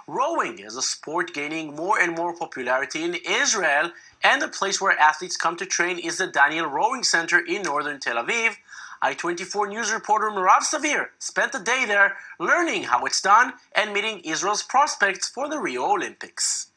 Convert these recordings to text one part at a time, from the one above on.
Rowing is a sport gaining more and more popularity in Israel, and the place where athletes come to train is the Daniel Rowing Center in northern Tel Aviv. I24 News reporter Mirav Savir spent the day there learning how it's done and meeting Israel's prospects for the Rio Olympics.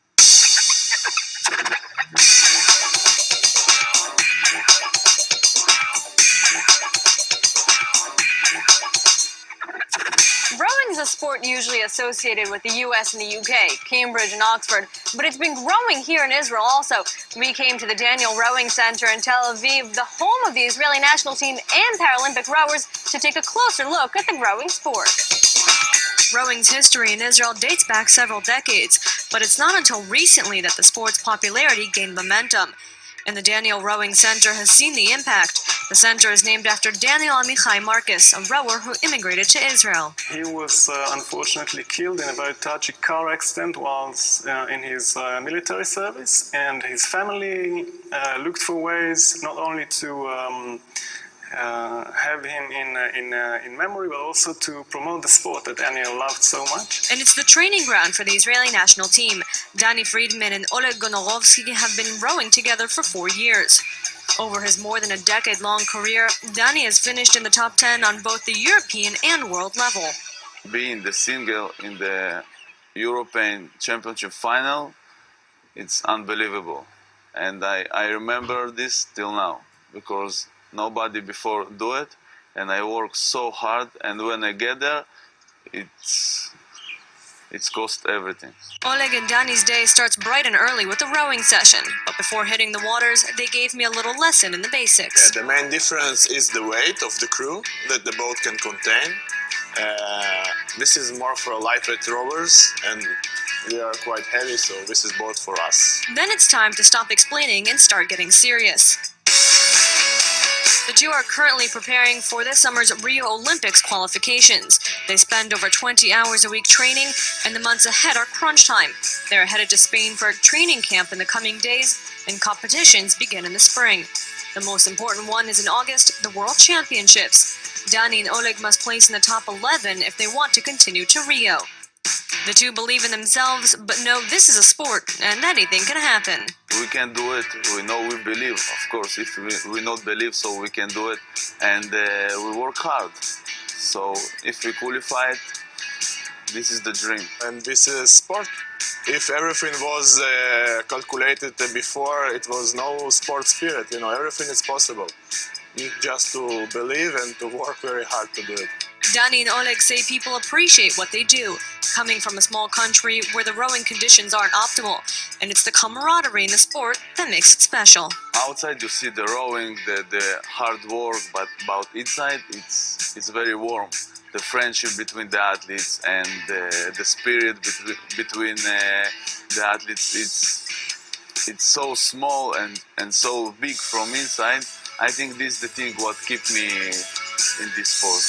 Rowing is a sport usually associated with the US and the UK, Cambridge and Oxford, but it's been growing here in Israel also. We came to the Daniel Rowing Center in Tel Aviv, the home of the Israeli national team and Paralympic rowers, to take a closer look at the rowing sport. Rowing's history in Israel dates back several decades, but it's not until recently that the sport's popularity gained momentum. And the Daniel Rowing Center has seen the impact. The center is named after Daniel Amichai Marcus, a rower who immigrated to Israel. He was unfortunately killed in a very tragic car accident whilst in his military service, and his family looked for ways not only to have him in memory, but also to promote the sport that Daniel loved so much. And it's the training ground for the Israeli national team. Danny Friedman and Oleg Gonorovsky have been rowing together for 4 years. Over his more than a decade-long career, Danny has finished in the top 10 on both the European and world level. Being the single in the European Championship final, it's unbelievable. And I remember this till now, because nobody before do it, and I work so hard, and when I get there, it's cost everything. Oleg and Danny's day starts bright and early with a rowing session, but before hitting the waters, they gave me a little lesson in the basics. The main difference is the weight of the crew that the boat can contain. This is more for lightweight rowers, and they are quite heavy, so this is both for us. Then it's time to stop explaining and start getting serious. The two are currently preparing for this summer's Rio Olympics qualifications. They spend over 20 hours a week training, and the months ahead are crunch time. They're headed to Spain for a training camp in the coming days, and competitions begin in the spring. The most important one is in August, the World Championships. Danny and Oleg must place in the top 11 if they want to continue to Rio. The two believe in themselves, but know this is a sport, and anything can happen. We can do it. We know we believe. Of course, if we not believe, so we can do it, and we work hard. So if we qualify it, this is the dream. And this is sport. If everything was calculated before, it was no sport spirit. You know, everything is possible. You need just to believe and to work very hard to do it. Danny and Oleg say people appreciate what they do, coming from a small country where the rowing conditions aren't optimal, and it's the camaraderie in the sport that makes it special. Outside you see the rowing, the hard work, but about inside it's very warm. The friendship between the athletes and the spirit between the athletes, it's so small and so big from inside. I think this is the thing what keep me in this sport.